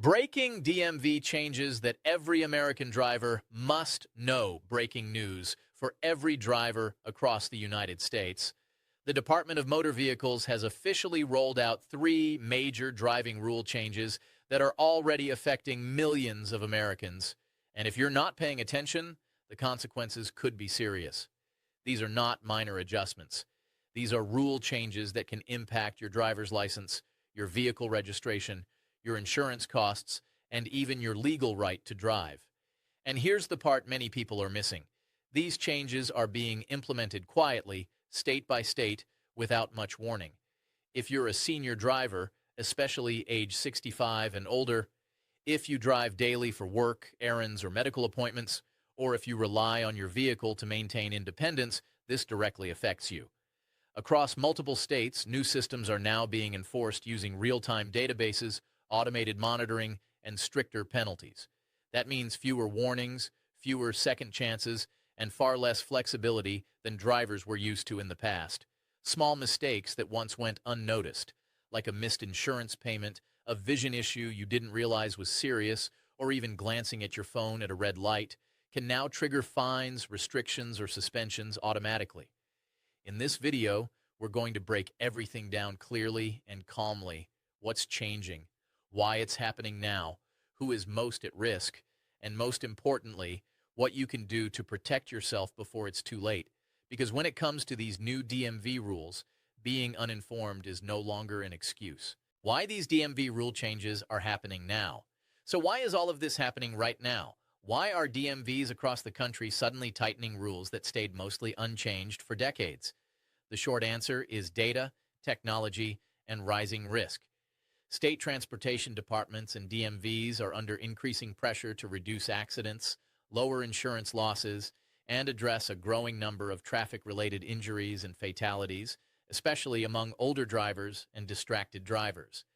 Breaking DMV changes that every American driver must know. Breaking news for every driver across the United States. The Department of Motor Vehicles has officially rolled out three major driving rule changes that are already affecting millions of Americans. And if you're not paying attention, the consequences could be serious. These are not minor adjustments. These are rule changes that can impact your driver's license, your vehicle registration, your insurance costs, and even your legal right to drive. And here's the part many people are missing. These changes are being implemented quietly, state by state, without much warning. If you're a senior driver, especially age 65 and older, if you drive daily for work, errands, or medical appointments, or if you rely on your vehicle to maintain independence, this directly affects you. Across multiple states, new systems are now being enforced using real-time databases, automated monitoring, and stricter penalties. That means fewer warnings, fewer second chances, and far less flexibility than drivers were used to in the past. Small mistakes that once went unnoticed, like a missed insurance payment, a vision issue you didn't realize was serious, or even glancing at your phone at a red light, can now trigger fines, restrictions, or suspensions automatically. In this video, we're going to break everything down clearly and calmly. What's changing, why it's happening now, who is most at risk, and most importantly, what you can do to protect yourself before it's too late. Because when it comes to these new DMV rules, being uninformed is no longer an excuse. Why these DMV rule changes are happening now. So why is all of this happening right now? Why are DMVs across the country suddenly tightening rules that stayed mostly unchanged for decades? The short answer is data, technology, and rising risk. State transportation departments and DMVs are under increasing pressure to reduce accidents, lower insurance losses, and address a growing number of traffic-related injuries and fatalities, especially among older drivers and distracted drivers.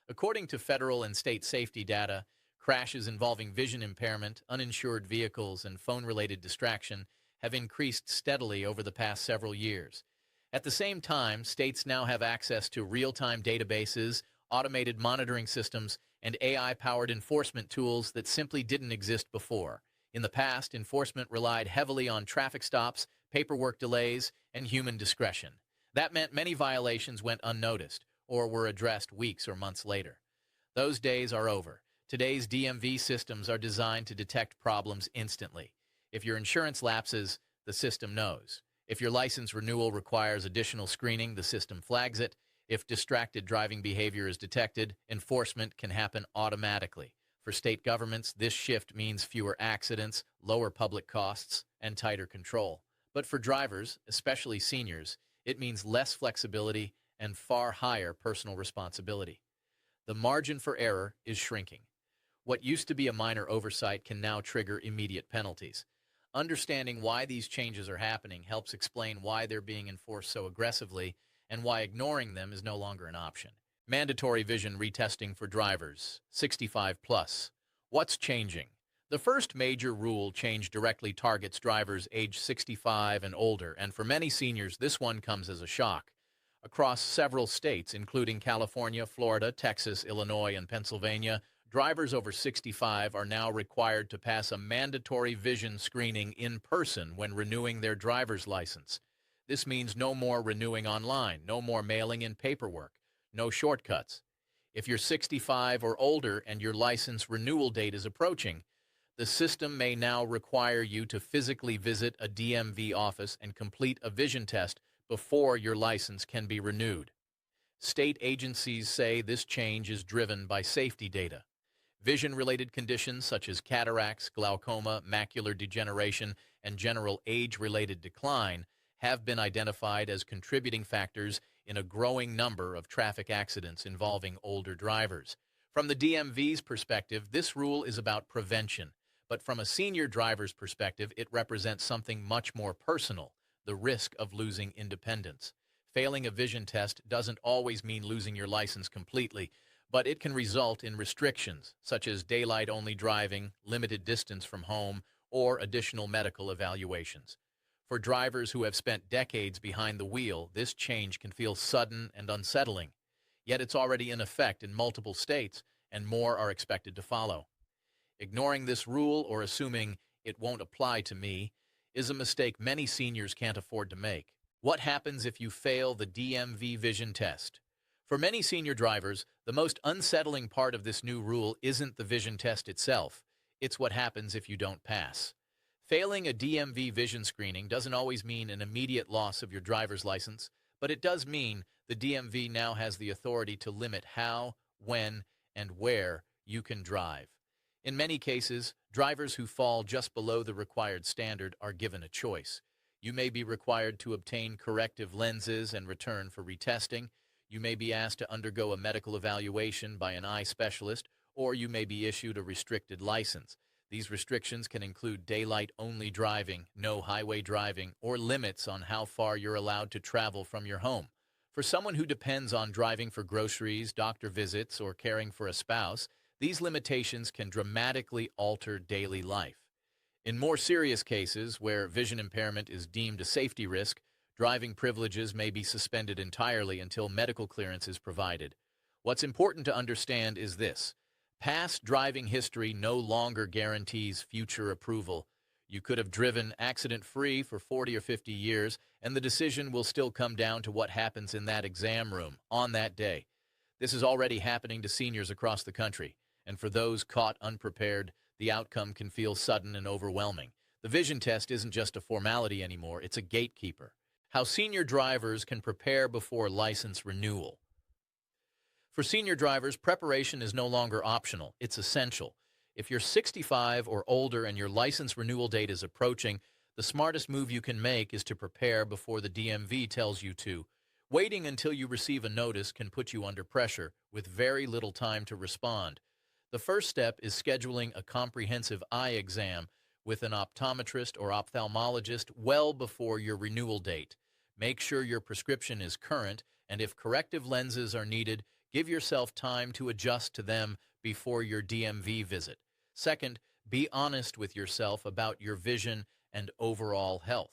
According to federal and state safety data, crashes involving vision impairment, uninsured vehicles, and phone-related distraction have increased steadily over the past several years. At the same time, states now have access to real-time databases, automated monitoring systems, and AI-powered enforcement tools that simply didn't exist before. In the past, enforcement relied heavily on traffic stops, paperwork delays, and human discretion. That meant many violations went unnoticed or were addressed weeks or months later. Those days are over. Today's DMV systems are designed to detect problems instantly. If your insurance lapses, the system knows. If your license renewal requires additional screening, the system flags it. If distracted driving behavior is detected, enforcement can happen automatically. For state governments, this shift means fewer accidents, lower public costs, and tighter control. But for drivers, especially seniors, it means less flexibility and far higher personal responsibility. The margin for error is shrinking. What used to be a minor oversight can now trigger immediate penalties. Understanding why these changes are happening helps explain why they're being enforced so aggressively and why ignoring them is no longer an option. Mandatory vision retesting for drivers, 65 plus. What's changing? The first major rule change directly targets drivers age 65 and older, and for many seniors, this one comes as a shock. Across several states, including California, Florida, Texas, Illinois, and Pennsylvania, drivers over 65 are now required to pass a mandatory vision screening in person when renewing their driver's license. This means no more renewing online, no more mailing in paperwork, no shortcuts. If you're 65 or older and your license renewal date is approaching, the system may now require you to physically visit a DMV office and complete a vision test before your license can be renewed. State agencies say this change is driven by safety data. Vision-related conditions such as cataracts, glaucoma, macular degeneration, and general age-related decline have been identified as contributing factors in a growing number of traffic accidents involving older drivers. From the DMV's perspective, this rule is about prevention, but from a senior driver's perspective, it represents something much more personal, the risk of losing independence. Failing a vision test doesn't always mean losing your license completely, but it can result in restrictions, such as daylight-only driving, limited distance from home, or additional medical evaluations. For drivers who have spent decades behind the wheel, this change can feel sudden and unsettling. Yet it's already in effect in multiple states, and more are expected to follow. Ignoring this rule or assuming it won't apply to me is a mistake many seniors can't afford to make. What happens if you fail the DMV vision test? For many senior drivers, the most unsettling part of this new rule isn't the vision test itself. It's what happens if you don't pass. Failing a DMV vision screening doesn't always mean an immediate loss of your driver's license, but it does mean the DMV now has the authority to limit how, when, and where you can drive. In many cases, drivers who fall just below the required standard are given a choice. You may be required to obtain corrective lenses and return for retesting. You may be asked to undergo a medical evaluation by an eye specialist, or you may be issued a restricted license. These restrictions can include daylight-only driving, no highway driving, or limits on how far you're allowed to travel from your home. For someone who depends on driving for groceries, doctor visits, or caring for a spouse, these limitations can dramatically alter daily life. In more serious cases, where vision impairment is deemed a safety risk, driving privileges may be suspended entirely until medical clearance is provided. What's important to understand is this: past driving history no longer guarantees future approval. You could have driven accident-free for 40 or 50 years, and the decision will still come down to what happens in that exam room on that day. This is already happening to seniors across the country, and for those caught unprepared, the outcome can feel sudden and overwhelming. The vision test isn't just a formality anymore, it's a gatekeeper. How senior drivers can prepare before license renewal. For senior drivers, preparation is no longer optional, it's essential. If you're 65 or older and your license renewal date is approaching, the smartest move you can make is to prepare before the DMV tells you to. Waiting until you receive a notice can put you under pressure, with very little time to respond. The first step is scheduling a comprehensive eye exam with an optometrist or ophthalmologist well before your renewal date. Make sure your prescription is current, and if corrective lenses are needed, give yourself time to adjust to them before your DMV visit. Second, be honest with yourself about your vision and overall health.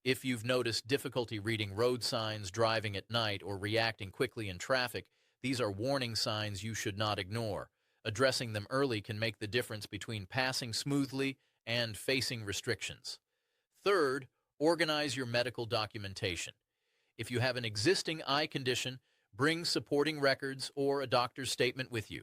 If you've noticed difficulty reading road signs, driving at night, or reacting quickly in traffic, these are warning signs you should not ignore. Addressing them early can make the difference between passing smoothly and facing restrictions. Third, organize your medical documentation. If you have an existing eye condition, bring supporting records or a doctor's statement with you.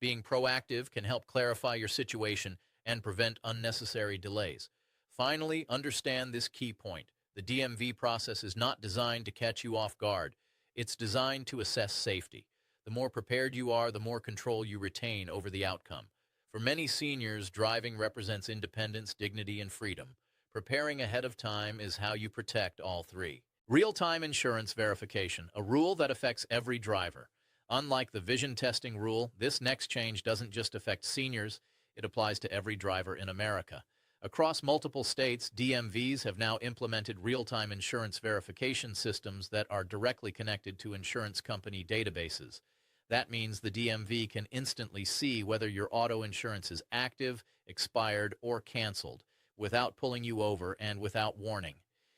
Being proactive can help clarify your situation and prevent unnecessary delays. Finally, understand this key point. The DMV process is not designed to catch you off guard. It's designed to assess safety. The more prepared you are, the more control you retain over the outcome. For many seniors, driving represents independence, dignity, and freedom. Preparing ahead of time is how you protect all three. Real-time insurance verification, a rule that affects every driver. Unlike the vision testing rule, this next change doesn't just affect seniors, it applies to every driver in America. Across multiple states, DMVs have now implemented real-time insurance verification systems that are directly connected to insurance company databases. That means the DMV can instantly see whether your auto insurance is active, expired, or canceled, without pulling you over and without warning.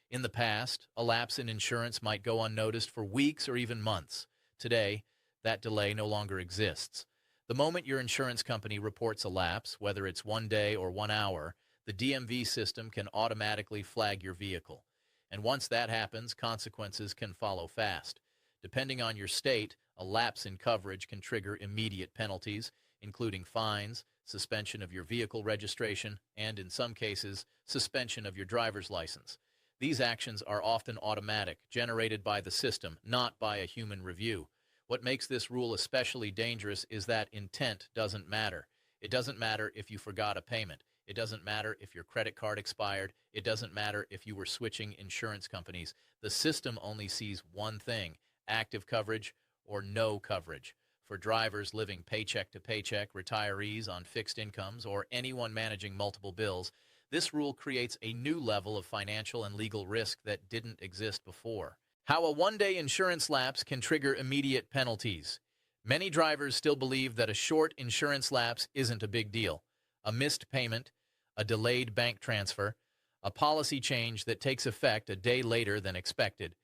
In the past, a lapse in insurance might go unnoticed for weeks or even months. Today, that delay no longer exists. The moment your insurance company reports a lapse, whether it's 1 day or 1 hour, the DMV system can automatically flag your vehicle. And once that happens, consequences can follow fast. Depending on your state, a lapse in coverage can trigger immediate penalties, including fines, suspension of your vehicle registration, and in some cases, suspension of your driver's license. These actions are often automatic, generated by the system, not by a human review. What makes this rule especially dangerous is that intent doesn't matter. It doesn't matter if you forgot a payment. It doesn't matter if your credit card expired. It doesn't matter if you were switching insurance companies. The system only sees one thing: active coverage or no coverage. For drivers living paycheck to paycheck, retirees on fixed incomes, or anyone managing multiple bills, this rule creates a new level of financial and legal risk that didn't exist before. How a one-day insurance lapse can trigger immediate penalties. Many drivers still believe that a short insurance lapse isn't a big deal. A missed payment, a delayed bank transfer, a policy change that takes effect a day later than expected.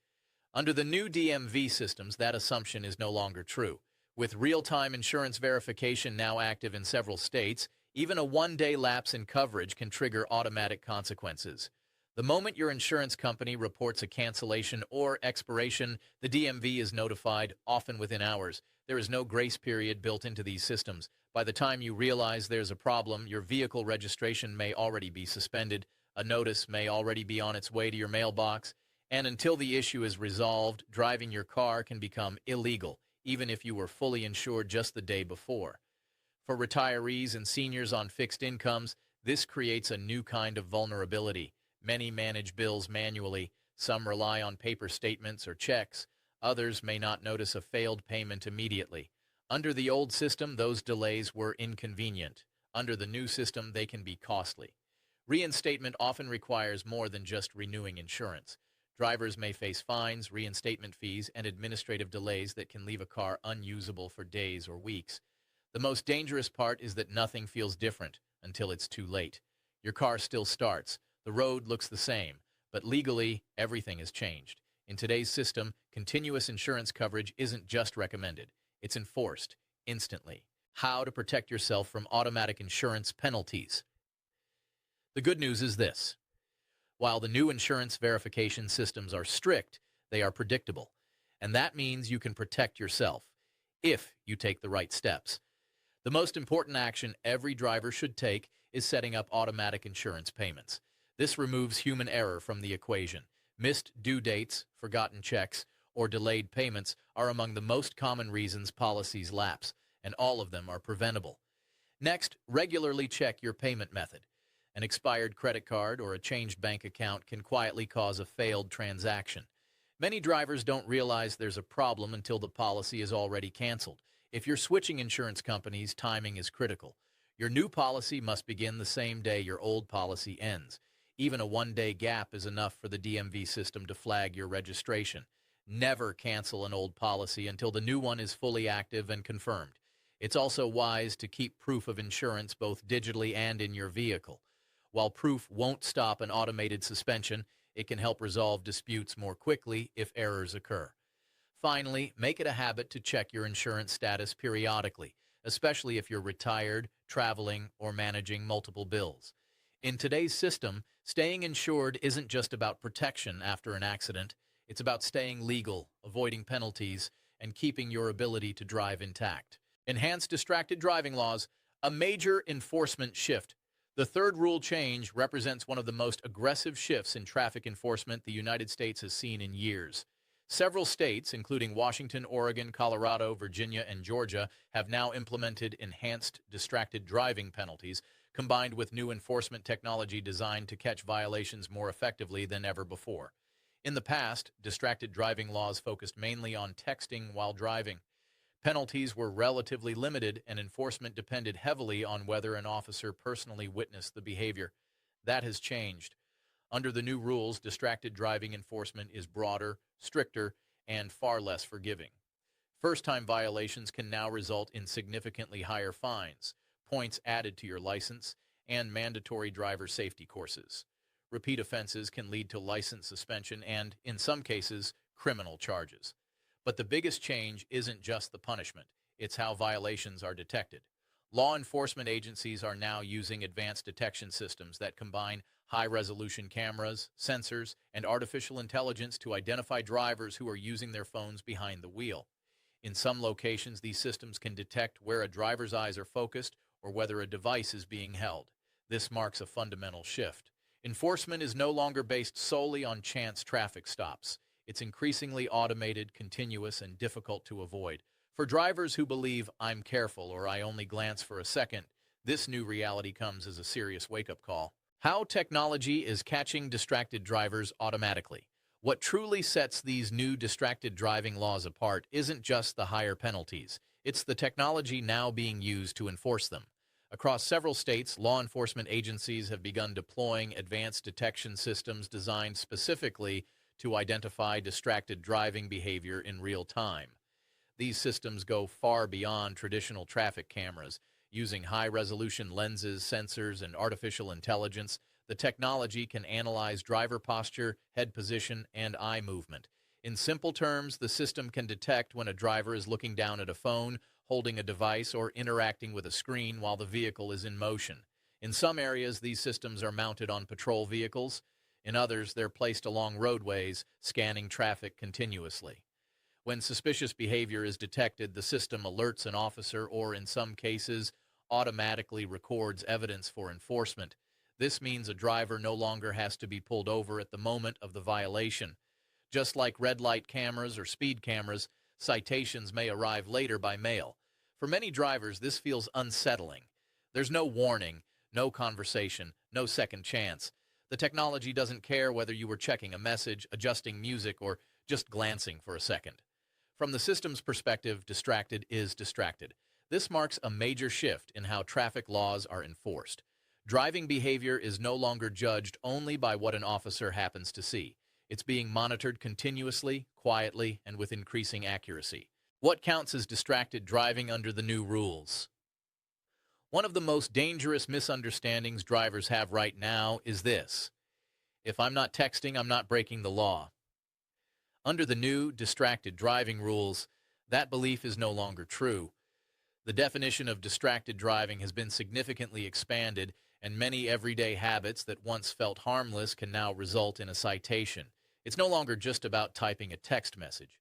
Under the new DMV systems, that assumption is no longer true. With real-time insurance verification now active in several states, even a one-day lapse in coverage can trigger automatic consequences. The moment your insurance company reports a cancellation or expiration, the DMV is notified, often within hours. There is no grace period built into these systems. By the time you realize there's a problem, your vehicle registration may already be suspended, a notice may already be on its way to your mailbox, and until the issue is resolved, driving your car can become illegal, even if you were fully insured just the day before. For retirees and seniors on fixed incomes, this creates a new kind of vulnerability. Many manage bills manually, some rely on paper statements or checks, others may not notice a failed payment immediately. Under the old system, those delays were inconvenient. Under the new system, they can be costly. Reinstatement often requires more than just renewing insurance. Drivers may face fines, reinstatement fees, and administrative delays that can leave a car unusable for days or weeks. The most dangerous part is that nothing feels different until it's too late. Your car still starts. The road looks the same, but legally, everything has changed. In today's system, continuous insurance coverage isn't just recommended. It's enforced instantly. How to protect yourself from automatic insurance penalties. The good news is this. While the new insurance verification systems are strict, they are predictable. And that means you can protect yourself if you take the right steps. The most important action every driver should take is setting up automatic insurance payments. This removes human error from the equation. Missed due dates, forgotten checks, or delayed payments are among the most common reasons policies lapse, and all of them are preventable. Next, regularly check your payment method. An expired credit card or a changed bank account can quietly cause a failed transaction. Many drivers don't realize there's a problem until the policy is already canceled. If you're switching insurance companies, timing is critical. Your new policy must begin the same day your old policy ends. Even a one-day gap is enough for the DMV system to flag your registration. Never cancel an old policy until the new one is fully active and confirmed. It's also wise to keep proof of insurance both digitally and in your vehicle. While proof won't stop an automated suspension, it can help resolve disputes more quickly if errors occur. Finally, make it a habit to check your insurance status periodically, especially if you're retired, traveling, or managing multiple bills. In today's system, staying insured isn't just about protection after an accident. It's about staying legal, avoiding penalties, and keeping your ability to drive intact. Enhanced distracted driving laws, a major enforcement shift. The third rule change represents one of the most aggressive shifts in traffic enforcement the United States has seen in years. Several states, including Washington, Oregon, Colorado, Virginia, and Georgia, have now implemented enhanced distracted driving penalties, combined with new enforcement technology designed to catch violations more effectively than ever before. In the past, distracted driving laws focused mainly on texting while driving. Penalties were relatively limited, and enforcement depended heavily on whether an officer personally witnessed the behavior. That has changed. Under the new rules, distracted driving enforcement is broader, stricter, and far less forgiving. First-time violations can now result in significantly higher fines, points added to your license, and mandatory driver safety courses. Repeat offenses can lead to license suspension and, in some cases, criminal charges. But the biggest change isn't just the punishment, it's how violations are detected. Law enforcement agencies are now using advanced detection systems that combine high-resolution cameras, sensors, and artificial intelligence to identify drivers who are using their phones behind the wheel. In some locations, these systems can detect where a driver's eyes are focused or whether a device is being held. This marks a fundamental shift. Enforcement is no longer based solely on chance traffic stops. It's increasingly automated, continuous, and difficult to avoid. For drivers who believe, "I'm careful," or "I only glance for a second," this new reality comes as a serious wake-up call. How technology is catching distracted drivers automatically. What truly sets these new distracted driving laws apart isn't just the higher penalties. It's the technology now being used to enforce them. Across several states, law enforcement agencies have begun deploying advanced detection systems designed specifically to identify distracted driving behavior in real time. These systems go far beyond traditional traffic cameras. Using high-resolution lenses, sensors, and artificial intelligence, the technology can analyze driver posture, head position, and eye movement. In simple terms, the system can detect when a driver is looking down at a phone, holding a device, or interacting with a screen while the vehicle is in motion. In some areas, these systems are mounted on patrol vehicles. In others, they're placed along roadways, scanning traffic continuously. When suspicious behavior is detected, the system alerts an officer or, in some cases, automatically records evidence for enforcement. This means a driver no longer has to be pulled over at the moment of the violation. Just like red light cameras or speed cameras, citations may arrive later by mail. For many drivers, this feels unsettling. There's no warning, no conversation, no second chance. The technology doesn't care whether you were checking a message, adjusting music, or just glancing for a second. From the system's perspective, distracted is distracted. This marks a major shift in how traffic laws are enforced. Driving behavior is no longer judged only by what an officer happens to see. It's being monitored continuously, quietly, and with increasing accuracy. What counts as distracted driving under the new rules? One of the most dangerous misunderstandings drivers have right now is this: if I'm not texting, I'm not breaking the law. Under the new, distracted driving rules, that belief is no longer true. The definition of distracted driving has been significantly expanded, and many everyday habits that once felt harmless can now result in a citation. It's no longer just about typing a text message,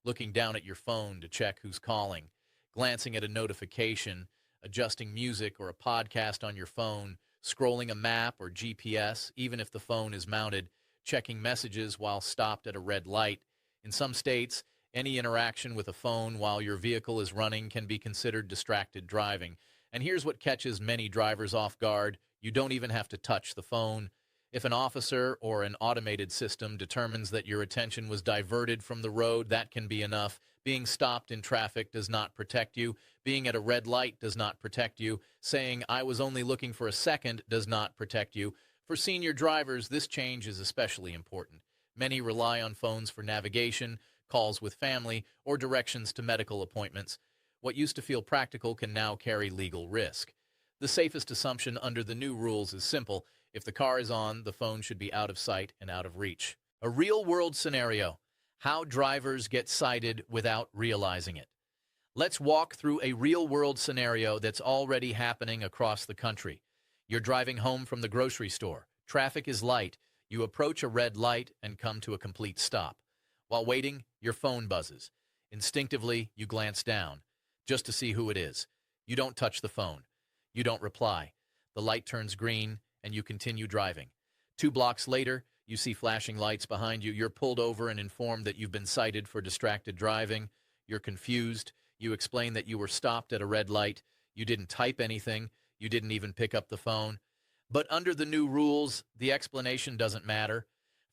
looking down at your phone to check who's calling, glancing at a notification, adjusting music or a podcast on your phone, scrolling a map or GPS, even if the phone is mounted, checking messages while stopped at a red light. In some states, any interaction with a phone while your vehicle is running can be considered distracted driving. And here's what catches many drivers off guard: you don't even have to touch the phone. If an officer or an automated system determines that your attention was diverted from the road, that can be enough. Being stopped in traffic does not protect you. Being at a red light does not protect you. Saying, "I was only looking for a second," does not protect you. For senior drivers, this change is especially important. Many rely on phones for navigation, calls with family, or directions to medical appointments. What used to feel practical can now carry legal risk. The safest assumption under the new rules is simple: if the car is on, the phone should be out of sight and out of reach. A real-world scenario: how drivers get cited without realizing it. Let's walk through a real-world scenario that's already happening across the country. You're driving home from the grocery store. Traffic is light. You approach a red light and come to a complete stop. While waiting, your phone buzzes. Instinctively, you glance down, just to see who it is. You don't touch the phone. You don't reply. The light turns green, and you continue driving. 2 blocks later, you see flashing lights behind you. You're pulled over and informed that you've been cited for distracted driving. You're confused. You explain that you were stopped at a red light. You didn't type anything. You didn't even pick up the phone. But under the new rules, the explanation doesn't matter.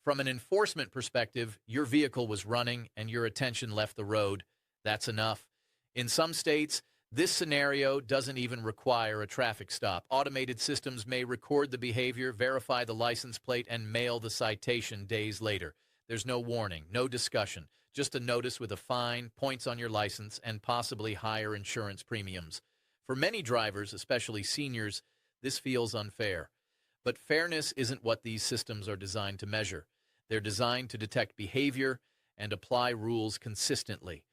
From an enforcement perspective, your vehicle was running and your attention left the road. That's enough. In some states, this scenario doesn't even require a traffic stop. Automated systems may record the behavior, verify the license plate, and mail the citation days later. There's no warning, no discussion, just a notice with a fine, points on your license, and possibly higher insurance premiums. For many drivers, especially seniors, this feels unfair. But fairness isn't what these systems are designed to measure. They're designed to detect behavior and apply rules consistently.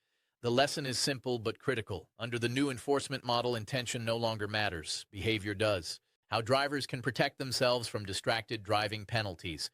The lesson is simple but critical. Under the new enforcement model, intention no longer matters. Behavior does. How drivers can protect themselves from distracted driving penalties.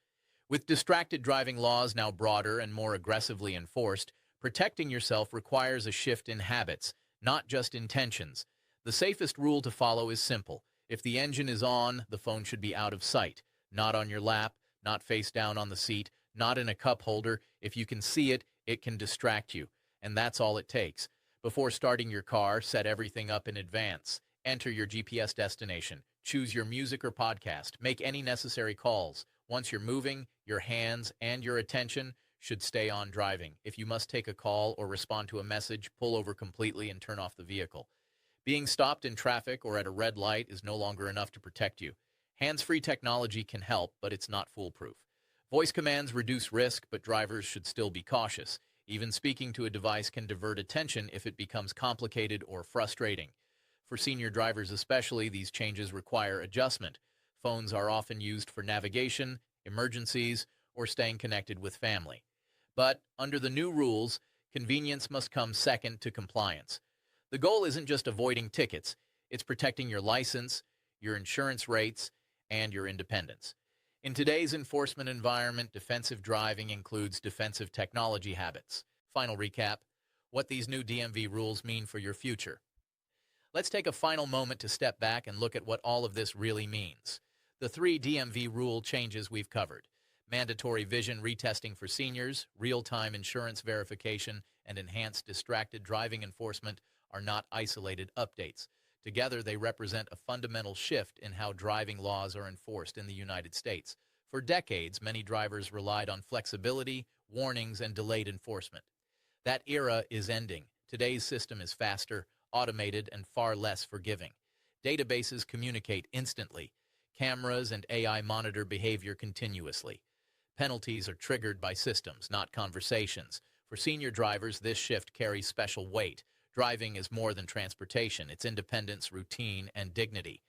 With distracted driving laws now broader and more aggressively enforced, protecting yourself requires a shift in habits, not just intentions. The safest rule to follow is simple. If the engine is on, the phone should be out of sight, not on your lap, not face down on the seat, not in a cup holder. If you can see it, it can distract you. And that's all it takes. Before starting your car, set everything up in advance. Enter your GPS destination. Choose your music or podcast. Make any necessary calls. Once you're moving, your hands and your attention should stay on driving. If you must take a call or respond to a message, pull over completely and turn off the vehicle. Being stopped in traffic or at a red light is no longer enough to protect you. Hands-free technology can help, but it's not foolproof. Voice commands reduce risk, but drivers should still be cautious. Even speaking to a device can divert attention if it becomes complicated or frustrating. For senior drivers especially, these changes require adjustment. Phones are often used for navigation, emergencies, or staying connected with family. But under the new rules, convenience must come second to compliance. The goal isn't just avoiding tickets, it's protecting your license, your insurance rates, and your independence. In today's enforcement environment, defensive driving includes defensive technology habits. Final recap, what these new DMV rules mean for your future. Let's take a final moment to step back and look at what all of this really means. The three DMV rule changes we've covered: mandatory vision retesting for seniors, real-time insurance verification, and enhanced distracted driving enforcement are not isolated updates. Together, they represent a fundamental shift in how driving laws are enforced in the United States. For decades, many drivers relied on flexibility, warnings, and delayed enforcement. That era is ending. Today's system is faster, automated, and far less forgiving. Databases communicate instantly. Cameras and AI monitor behavior continuously. Penalties are triggered by systems, not conversations. For senior drivers, this shift carries special weight. Driving is more than transportation. It's independence, routine, and dignity.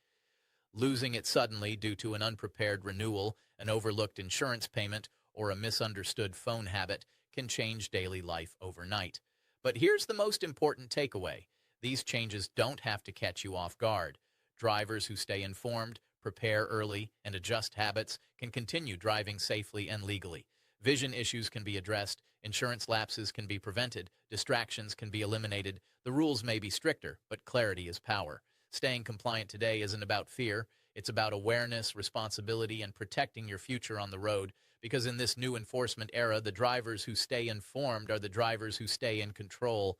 Losing it suddenly due to an unprepared renewal, an overlooked insurance payment, or a misunderstood phone habit can change daily life overnight. But here's the most important takeaway. These changes don't have to catch you off guard. Drivers who stay informed, prepare early, and adjust habits can continue driving safely and legally. Vision issues can be addressed, insurance lapses can be prevented, distractions can be eliminated. The rules may be stricter, but clarity is power. Staying compliant today isn't about fear. It's about awareness, responsibility, and protecting your future on the road. Because in this new enforcement era, the drivers who stay informed are the drivers who stay in control.